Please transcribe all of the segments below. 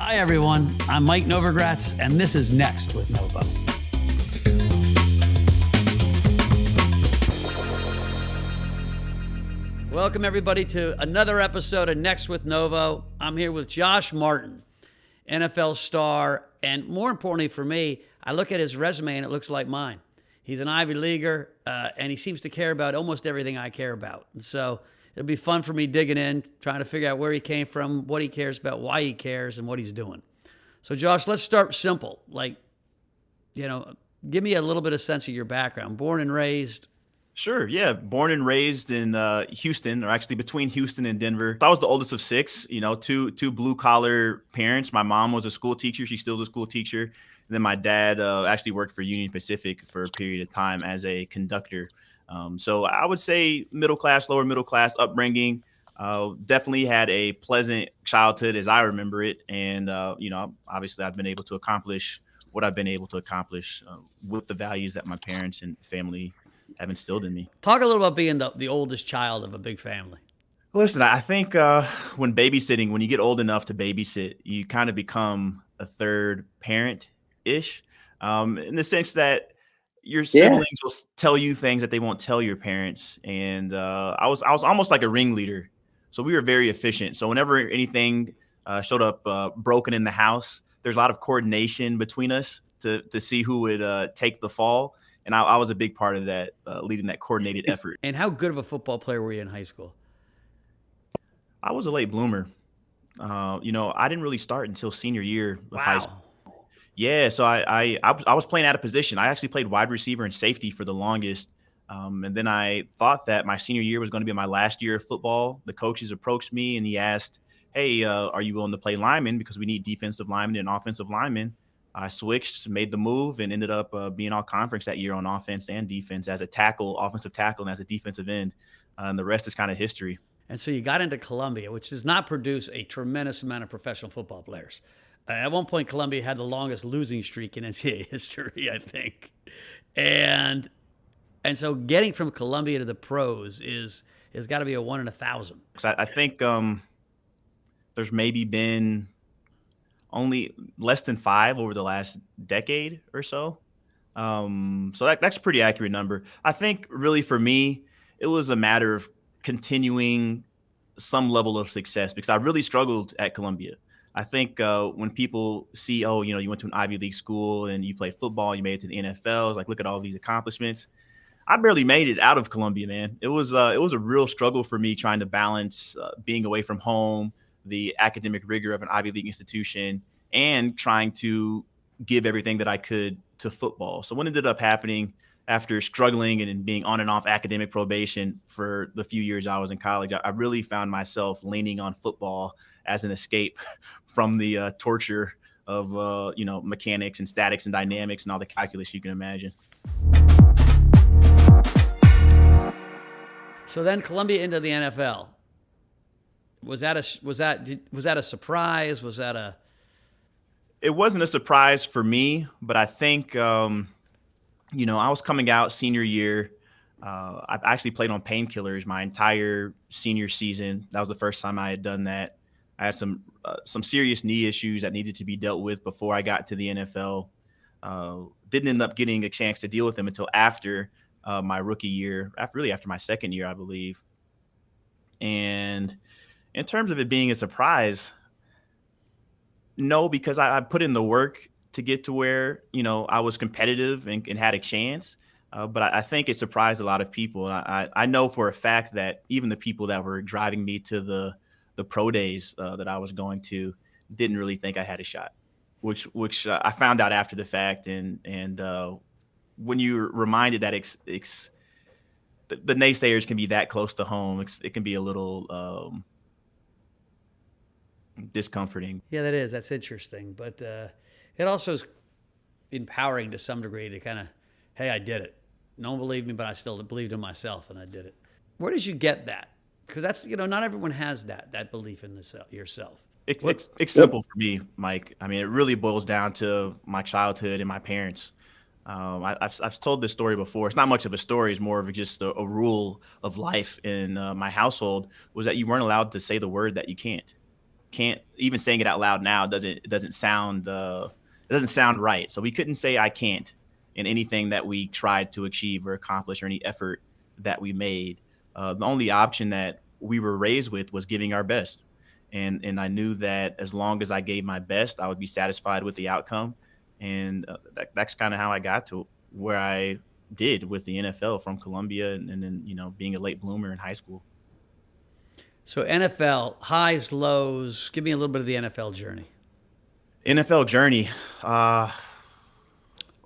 Hi, everyone. I'm Mike Novogratz, and this is Next with Novo. Welcome, everybody, to another episode of Next with Novo. I'm here with Josh Martin, NFL star, and more importantly for me, I look at his resume and it looks like mine. He's an Ivy Leaguer, and he seems to care about almost everything I care about. And so it'll be fun for me digging in, trying to figure out where he came from, what he cares about, why he cares, and what he's doing. So, Josh, let's start simple. Give me a little bit of sense of your background. Born and raised. Sure. Yeah. Born and raised in Houston, or actually between Houston and Denver. I was the oldest of six, two blue collar parents. My mom was a school teacher. She's still a school teacher. And then my dad actually worked for Union Pacific for a period of time as a conductor. So I would say middle class, lower middle class upbringing. Definitely had a pleasant childhood as I remember it. And, obviously I've been able to accomplish what I've been able to accomplish with the values that my parents and family have instilled in me. Talk a little about being the oldest child of a big family. Listen, I think when babysitting, when you get old enough to babysit, you kind of become a third parent-ish, in the sense that your siblings will tell you things that they won't tell your parents. And I was almost like a ringleader. So we were very efficient. So whenever anything showed up broken in the house, there's a lot of coordination between us to see who would take the fall. And I was a big part of that, leading that coordinated effort. And how good of a football player were you in high school? I was a late bloomer. I didn't really start until senior year of high school. Yeah, so I was playing out of position. I actually played wide receiver and safety for the longest. And then I thought that my senior year was going to be my last year of football. The coaches approached me and he asked, hey, are you willing to play lineman? Because we need defensive linemen and offensive linemen. I switched, made the move, and ended up being all conference that year on offense and defense as a tackle, offensive tackle, and as a defensive end. And the rest is kind of history. And so you got into Columbia, which does not produce a tremendous amount of professional football players. At one point, Columbia had the longest losing streak in NCAA history, I think. And so getting from Columbia to the pros is got to be a 1 in 1,000. I think there's maybe been only less than 5 over the last decade or so. So that's a pretty accurate number. I think really for me, it was a matter of continuing some level of success because I really struggled at Columbia. I think when people see, you went to an Ivy League school and you played football, you made it to the NFL, it's like, look at all these accomplishments. I barely made it out of Columbia, man. It was a real struggle for me trying to balance being away from home, the academic rigor of an Ivy League institution, and trying to give everything that I could to football. So what ended up happening after struggling and being on and off academic probation for the few years I was in college, I really found myself leaning on football as an escape from the torture of, mechanics and statics and dynamics and all the calculus you can imagine. So then Columbia into the NFL. Was that a surprise? Was that a? It wasn't a surprise for me, but I think, I was coming out senior year. I actually played on painkillers my entire senior season. That was the first time I had done that. I had some serious knee issues that needed to be dealt with before I got to the NFL. Didn't end up getting a chance to deal with them until after my rookie year, after my second year, I believe. And in terms of it being a surprise, no, because I put in the work to get to where, I was competitive and had a chance. But I think it surprised a lot of people. And I know for a fact that even the people that were driving me to the pro days that I was going to didn't really think I had a shot, which I found out after the fact. And when you're reminded that the naysayers can be that close to home, it can be a little discomforting. Yeah, that is. That's interesting. But it also is empowering to some degree to kind of, hey, I did it. No one believed me, but I still believed in myself, and I did it. Where did you get that? Because that's, not everyone has that belief in yourself. It's simple for me, Mike. I mean, it really boils down to my childhood and my parents. I've told this story before. It's not much of a story. It's more of just a rule of life in my household was that you weren't allowed to say the word that you can't. can't even saying it out loud now doesn't sound right. So we couldn't say I can't in anything that we tried to achieve or accomplish or any effort that we made. The only option that we were raised with was giving our best. And I knew that as long as I gave my best, I would be satisfied with the outcome. And that's kind of how I got to where I did with the NFL from Columbia and then, being a late bloomer in high school. So NFL highs, lows. Give me a little bit of the NFL journey. NFL journey. Uh,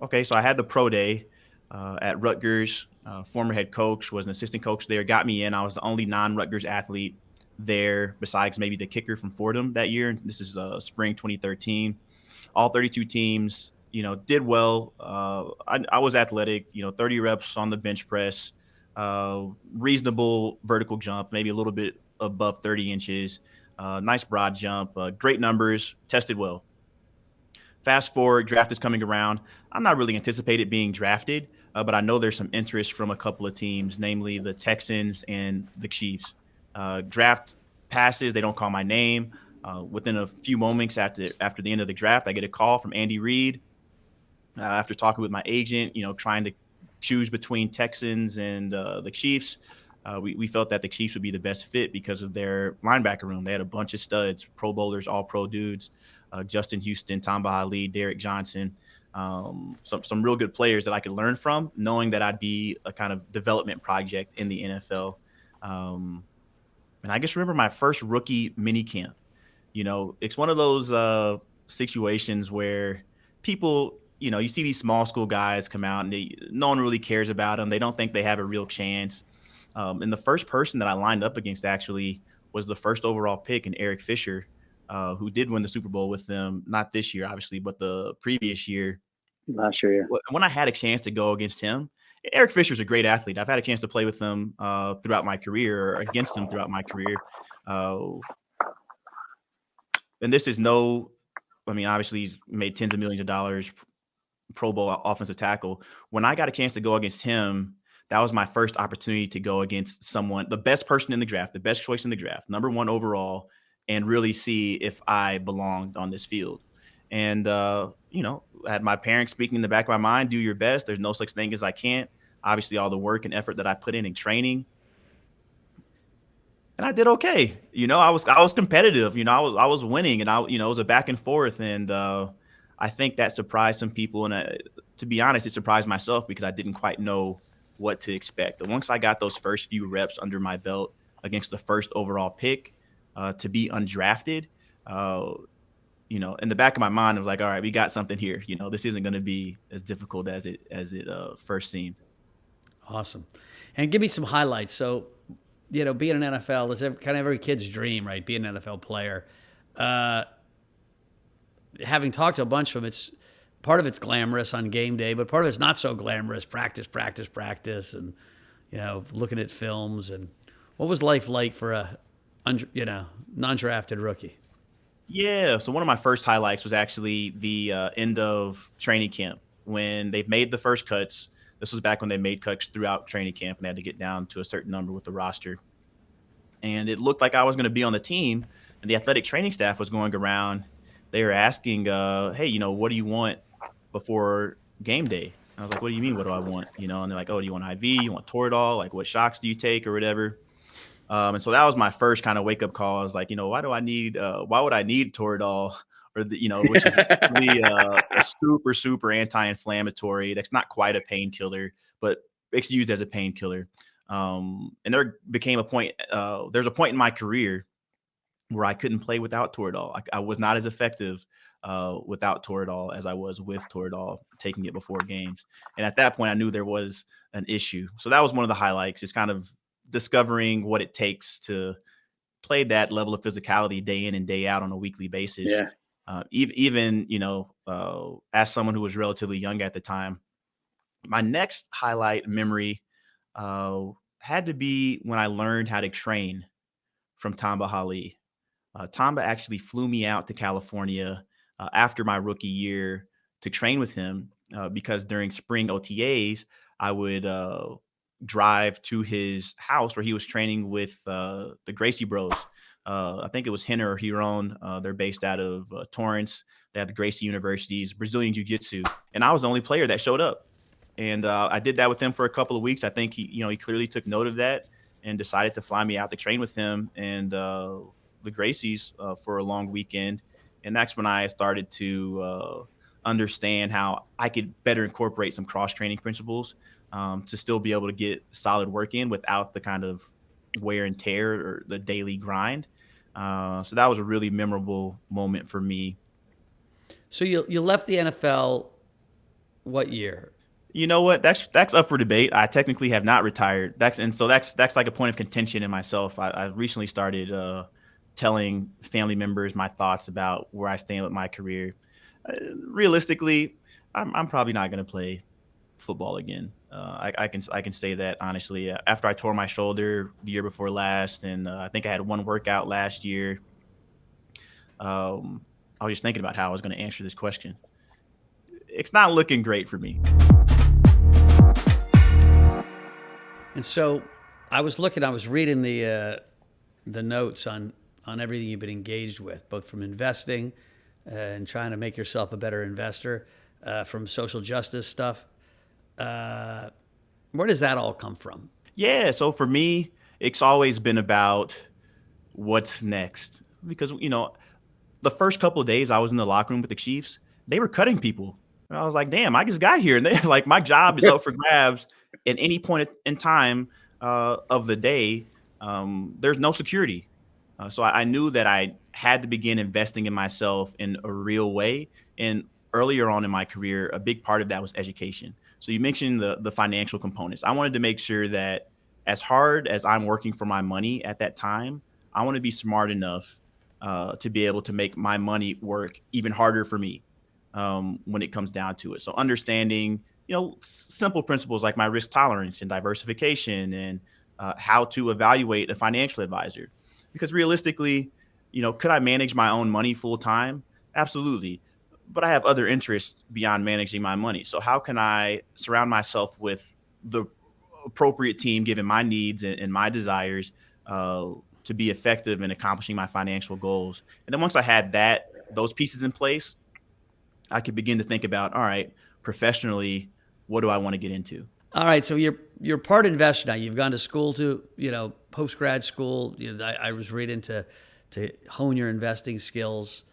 okay, so I had the pro day at Rutgers. Former head coach was an assistant coach there. Got me in. I was the only non-Rutgers athlete there, besides maybe the kicker from Fordham that year. This is spring 2013. All 32 teams, did well. I was athletic. 30 reps on the bench press, reasonable vertical jump, maybe a little bit above 30 inches. Nice broad jump. Great numbers. Tested well. Fast forward, draft is coming around. I'm not really anticipated being drafted, but I know there's some interest from a couple of teams, namely the Texans and the Chiefs. Draft passes, they don't call my name. Within a few moments after the end of the draft, I get a call from Andy Reid. After talking with my agent, trying to choose between Texans and the Chiefs, we felt that the Chiefs would be the best fit because of their linebacker room. They had a bunch of studs, Pro Bowlers, all pro dudes. Justin Houston, Tamba Ali, Derek Johnson, some real good players that I could learn from, knowing that I'd be a kind of development project in the NFL. And I just remember my first rookie mini camp. It's one of those situations where people, you see these small school guys come out and no one really cares about them. They don't think they have a real chance. And the first person that I lined up against actually was the first overall pick in Eric Fisher, who did win the Super Bowl with them, not this year, obviously, but the previous year. Last year, yeah. When I had a chance to go against him, Eric Fisher's a great athlete. I've had a chance to play with him throughout my career, or against him throughout my career. And this is obviously he's made tens of millions of dollars, Pro Bowl offensive tackle. When I got a chance to go against him, that was my first opportunity to go against someone, the best person in the draft, the best choice in the draft, number one overall, and really see if I belonged on this field. And, I had my parents speaking in the back of my mind, do your best. There's no such thing as I can't. Obviously, all the work and effort that I put in training. And I did okay. I was competitive. I was winning, and it was a back and forth. And I think that surprised some people. And to be honest, it surprised myself because I didn't quite know what to expect. And once I got those first few reps under my belt against the first overall pick, to be undrafted, in the back of my mind, I was like, all right, we got something here. This isn't going to be as difficult as it first seemed. Awesome. And give me some highlights. So, being an NFL is kind of every kid's dream, right? Being an NFL player. Having talked to a bunch of them, part of it's glamorous on game day, but part of it's not so glamorous. Practice, and looking at films. And what was life like for a non-drafted rookie? Yeah. So one of my first highlights was actually the end of training camp when they've made the first cuts. This was back when they made cuts throughout training camp and they had to get down to a certain number with the roster. And it looked like I was going to be on the team, and the athletic training staff was going around. They were asking, hey, what do you want before game day? And I was like, what do you mean? What do I want? And they're like, oh, do you want IV? You want Toradol? Like, what shocks do you take or whatever? And so that was my first kind of wake up call. I was like, why would I need Toradol? Or which is really a super, super anti-inflammatory. That's not quite a painkiller, but it's used as a painkiller. And there became a point. There's a point in my career where I couldn't play without Toradol. I was not as effective without Toradol as I was with Toradol, taking it before games. And at that point, I knew there was an issue. So that was one of the highlights. Is kind of discovering what it takes to play that level of physicality day in and day out on a weekly basis. Yeah. Even as someone who was relatively young at the time, my next highlight memory had to be when I learned how to train from Tamba Ali. Tamba actually flew me out to California after my rookie year to train with him because during spring OTAs, I would drive to his house where he was training with the Gracie Bros, I think it was Henner or Huron. They're based out of Torrance. They have the Gracie Universities, Brazilian Jiu-Jitsu. And I was the only player that showed up. And I did that with him for a couple of weeks. I think he clearly took note of that and decided to fly me out to train with him and the Gracies for a long weekend. And that's when I started to understand how I could better incorporate some cross-training principles to still be able to get solid work in without the kind of wear and tear or the daily grind. So that was a really memorable moment for me. So you left the NFL what year? You know what? That's up for debate. I technically have not retired. That's like a point of contention in myself. I recently started telling family members my thoughts about where I stand with my career. Realistically, I'm probably not going to play football again. I can say that honestly. After I tore my shoulder the year before last, and I think I had one workout last year. I was just thinking about how I was going to answer this question. It's not looking great for me. And so I was reading the notes on everything you've been engaged with, both from investing and trying to make yourself a better investor, from social justice stuff. Where does that all come from? Yeah, so for me, it's always been about what's next. Because, the first couple of days I was in the locker room with the Chiefs, they were cutting people. And I was like, damn, I just got here. And they like, my job is up for grabs at any point in time of the day. There's no security. So I knew that I had to begin investing in myself in a real way. And earlier on in my career, a big part of that was education. So you mentioned the financial components. I wanted to make sure that as hard as I'm working for my money at that time, I want to be smart enough to be able to make my money work even harder for me when it comes down to it. So understanding, simple principles like my risk tolerance and diversification and how to evaluate a financial advisor. Because realistically, could I manage my own money full time? Absolutely. But I have other interests beyond managing my money. So how can I surround myself with the appropriate team given my needs and my desires to be effective in accomplishing my financial goals? And then once I had those pieces in place, I could begin to think about, all right, professionally, what do I want to get into? All right, so you're part investor now. You've gone to school post grad school. I was reading to hone your investing skills,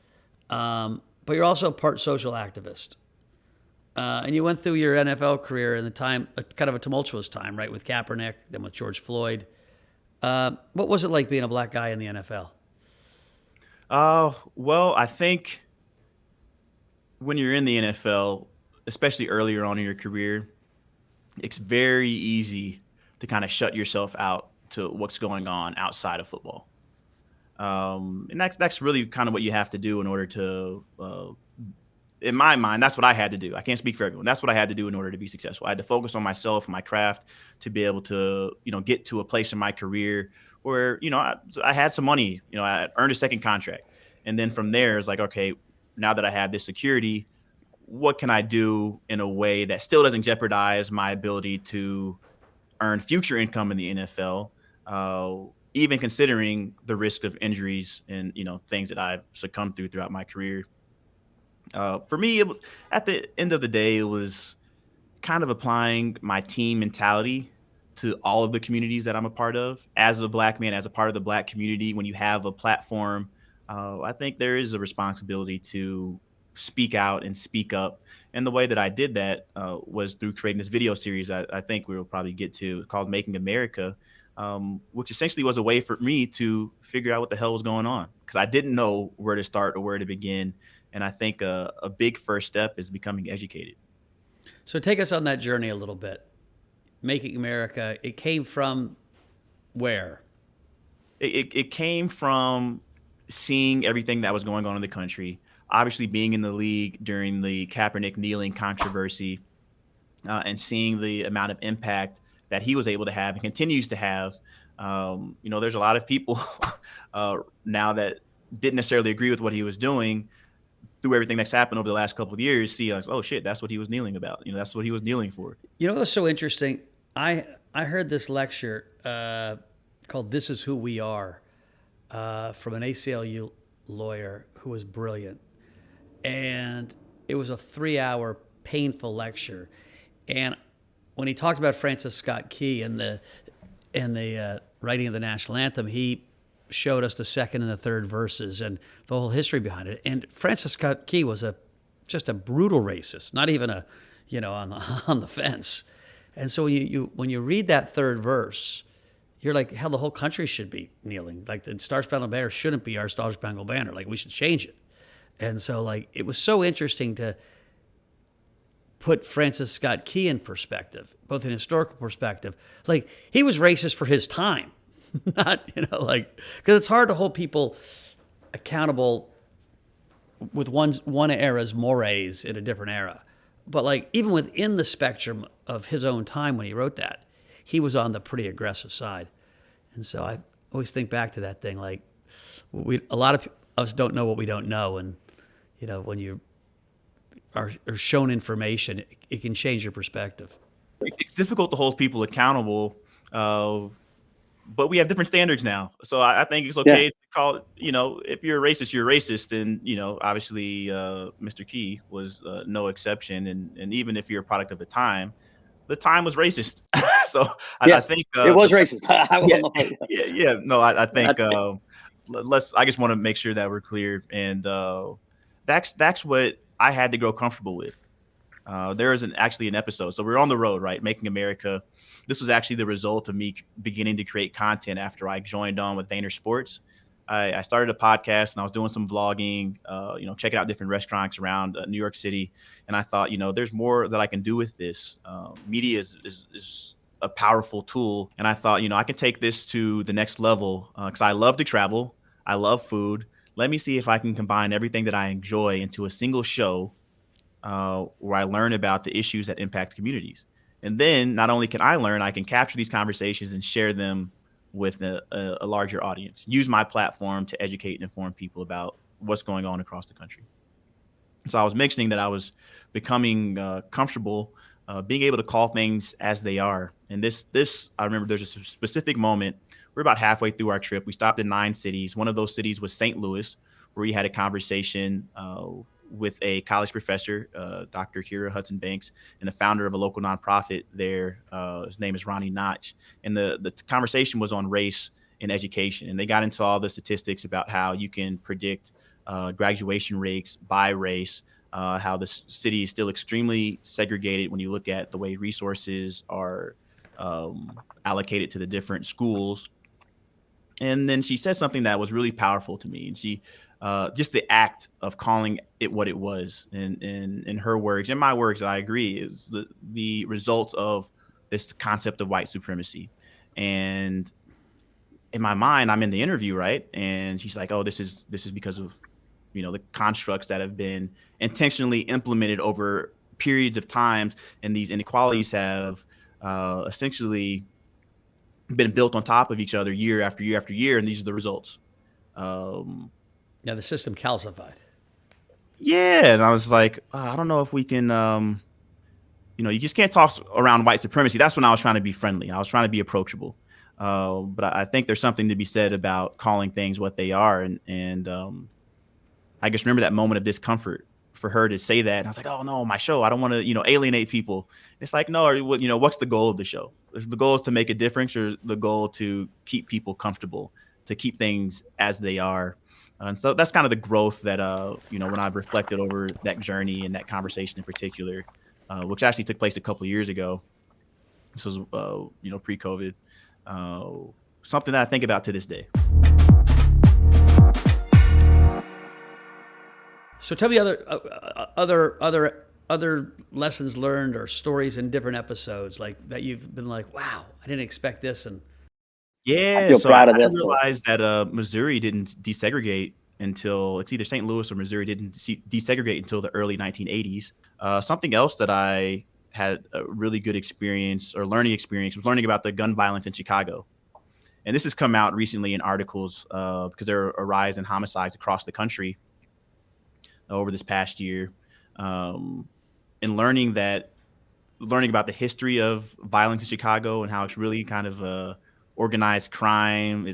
but you're also part social activist. And you went through your NFL career in the time, kind of a tumultuous time, right, with Kaepernick, then with George Floyd. What was it like being a black guy in the NFL? Well, I think when you're in the NFL, especially earlier on in your career, it's very easy to kind of shut yourself out to what's going on outside of football. And that's really kind of what you have to do in order to, in my mind, that's what I had to do. I can't speak for everyone. That's what I had to do in order to be successful. I had to focus on myself, my craft, to be able to, get to a place in my career where, I had some money, I earned a second contract. And then from there, it's like, okay, now that I have this security, what can I do in a way that still doesn't jeopardize my ability to earn future income in the NFL, even considering the risk of injuries and, things that I've succumbed throughout my career. For me, it was at the end of the day, it was kind of applying my team mentality to all of the communities that I'm a part of. As a black man, as a part of the black community, when you have a platform, I think there is a responsibility to speak out and speak up. And the way that I did that was through creating this video series I think we will probably get to, called Making America, which essentially was a way for me to figure out what the hell was going on, because I didn't know where to start or where to begin. And I think a big first step is becoming educated. So take us on that journey a little bit. Making America, it came from where? It came from seeing everything that was going on in the country, obviously being in the league during the Kaepernick kneeling controversy, and seeing the amount of impact that he was able to have and continues to have. There's a lot of people now that didn't necessarily agree with what he was doing through everything that's happened over the last couple of years, see like, oh shit, that's what he was kneeling about. That's what he was kneeling for. What's so interesting? I heard this lecture called "This Is Who We Are," from an ACLU lawyer who was brilliant. And it was a 3-hour painful lecture. And when he talked about Francis Scott Key and the writing of the national anthem, he showed us the second and the third verses and the whole history behind it. And Francis Scott Key was just a brutal racist, not even on the fence. And so when you read that third verse, you're like, hell, the whole country should be kneeling. Like the Star Spangled Banner shouldn't be our Star Spangled Banner. Like we should change it. And so like it was so interesting to put Francis Scott Key in perspective, both in historical perspective. Like he was racist for his time, not, because it's hard to hold people accountable with one era's mores in a different era. But like even within the spectrum of his own time when he wrote that, he was on the pretty aggressive side. And so I always think back to that thing. Like a lot of us don't know what we don't know. And, when you are shown information, it can change your perspective. It's difficult to hold people accountable, but we have different standards now. So I think it's okay to call it, if you're a racist, you're racist. And, obviously Mr. Key was no exception. And even if you're a product of the time was racist. So I think it was racist. I think I just want to make sure that we're clear. And that's what I had to grow comfortable with. There is actually an episode. So we're on the road, right? Making America. This was actually the result of me beginning to create content after I joined on with Vayner Sports. I started a podcast and I was doing some vlogging, checking out different restaurants around New York City. And I thought, there's more that I can do with this. Media is a powerful tool. And I thought, I can take this to the next level because I love to travel. I love food. Let me see if I can combine everything that I enjoy into a single show where I learn about the issues that impact communities. And then not only can I learn, I can capture these conversations and share them with a larger audience. Use my platform to educate and inform people about what's going on across the country. So I was mentioning that I was becoming comfortable being able to call things as they are. And this, I remember there's a specific moment. We're about halfway through our trip. We stopped in 9 cities. One of those cities was St. Louis, where we had a conversation with a college professor, Dr. Kira Hudson Banks, and the founder of a local nonprofit there. His name is Ronnie Notch. And the conversation was on race in education. And they got into all the statistics about how you can predict graduation rates by race, how the city is still extremely segregated when you look at the way resources are allocated to the different schools. And then she said something that was really powerful to me. And she just the act of calling it what it was, in her words, in my words, I agree, is the results of this concept of white supremacy. And in my mind, I'm in the interview, right? And she's like, "Oh, this is because of the constructs that have been intentionally implemented over periods of times, and these inequalities have essentially been built on top of each other year after year after year, and these are the results." Yeah, the system calcified. Yeah, and I was like, I don't know if we can, you just can't talk around white supremacy. That's when I was trying to be friendly. I was trying to be approachable. But I think there's something to be said about calling things what they are. And I just remember that moment of discomfort for her to say that. And I was like, oh no, my show, I don't want to, alienate people. It's like, no, what's the goal of the show? The goal is to make a difference, or the goal to keep people comfortable, to keep things as they are. And so that's kind of the growth that, when I've reflected over that journey and that conversation in particular, which actually took place a couple of years ago. This was, pre-COVID, something that I think about to this day. So tell me other lessons learned or stories in different episodes like that you've been like, wow, I didn't expect this. And yeah, so I realized that Missouri didn't desegregate until, it's either St. Louis or Missouri didn't desegregate until the early 1980s. Something else that I had a really good experience or learning experience was learning about the gun violence in Chicago. And this has come out recently in articles because there are a rise in homicides across the country over this past year. And learning about the history of violence in Chicago and how it's really kind of organized crime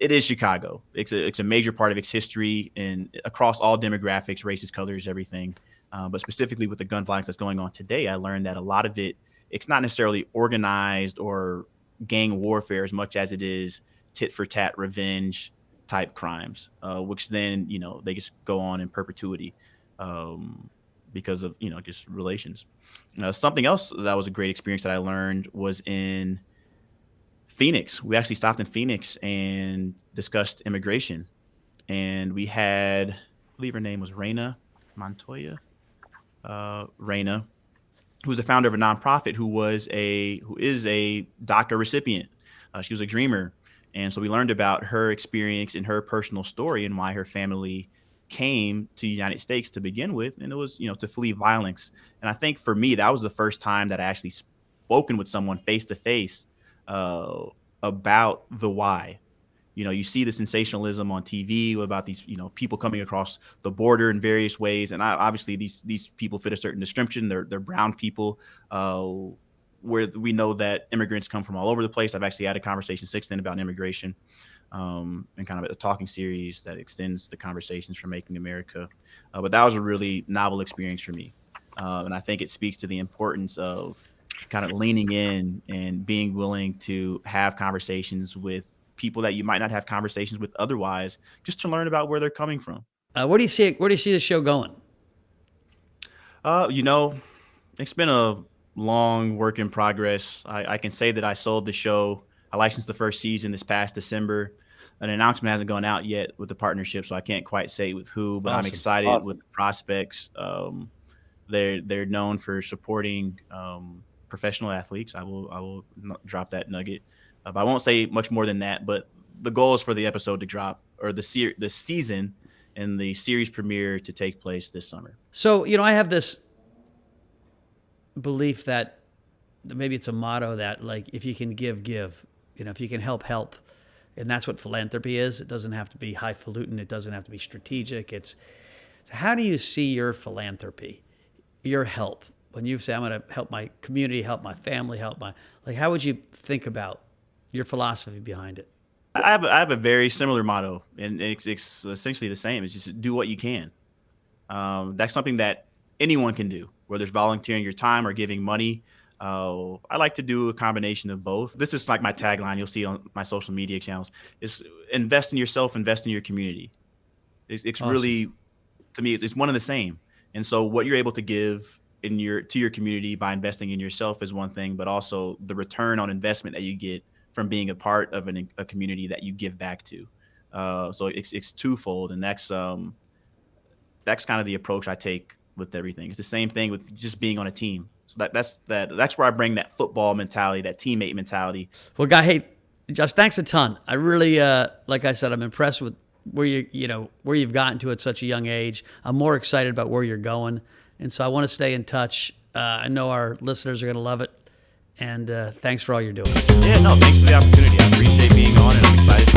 it is Chicago. It's a major part of its history and across all demographics, races, colors, everything. But specifically with the gun violence that's going on today, I learned that a lot of it's not necessarily organized or gang warfare as much as it is tit for tat revenge type crimes, which then, they just go on in perpetuity because of, just relations. Something else that was a great experience that I learned was in Phoenix. We actually stopped in Phoenix and discussed immigration. And we had, I believe her name was Raina Montoya. Raina, who's the founder of a nonprofit who is a DACA recipient. She was a dreamer. And so we learned about her experience and her personal story and why her family came to the United States to begin with. And it was, to flee violence. And I think for me, that was the first time that I actually spoken with someone face to face about the why. You see the sensationalism on TV about these, people coming across the border in various ways. And obviously these people fit a certain description. They're brown people, where we know that immigrants come from all over the place. I've actually had a conversation since then about immigration, and kind of a talking series that extends the conversations from Making America. But that was a really novel experience for me. And I think it speaks to the importance of kind of leaning in and being willing to have conversations with people that you might not have conversations with otherwise, just to learn about where they're coming from. Where do you see the show going? It's been a long work in progress. I can say that I sold the show. I licensed the first season this past December. An announcement hasn't gone out yet with the partnership, so I can't quite say with who, but awesome. I'm excited with the prospects. They're known for supporting professional athletes. I will drop that nugget. But I won't say much more than that. But the goal is for the episode to drop, or the season and the series premiere to take place this summer. So, I have this belief that maybe it's a motto that, like, if you can give. If you can help. And that's what philanthropy is. It doesn't have to be highfalutin. It doesn't have to be strategic. It's how do you see your philanthropy, your help? When you say, I'm going to help my community, help my family, how would you think about your philosophy behind it? I have a very similar motto, and it's essentially the same. It's just do what you can. That's something that anyone can do, whether it's volunteering your time or giving money. I like to do a combination of both. This is like my tagline you'll see on my social media channels. Is invest in yourself, invest in your community. It's awesome. Really, to me, it's one and the same. And so what you're able to give to your community by investing in yourself is one thing, but also the return on investment that you get from being a part of a community that you give back to. So it's twofold, and that's kind of the approach I take with everything. It's the same thing with just being on a team. So that's where I bring that football mentality, that teammate mentality. Well, hey, Josh, thanks a ton. I really, like I said, I'm impressed with where you've gotten to at such a young age. I'm more excited about where you're going. And so I want to stay in touch. I know our listeners are going to love it. And thanks for all you're doing. Yeah, no, thanks for the opportunity. I appreciate being on, and I'm excited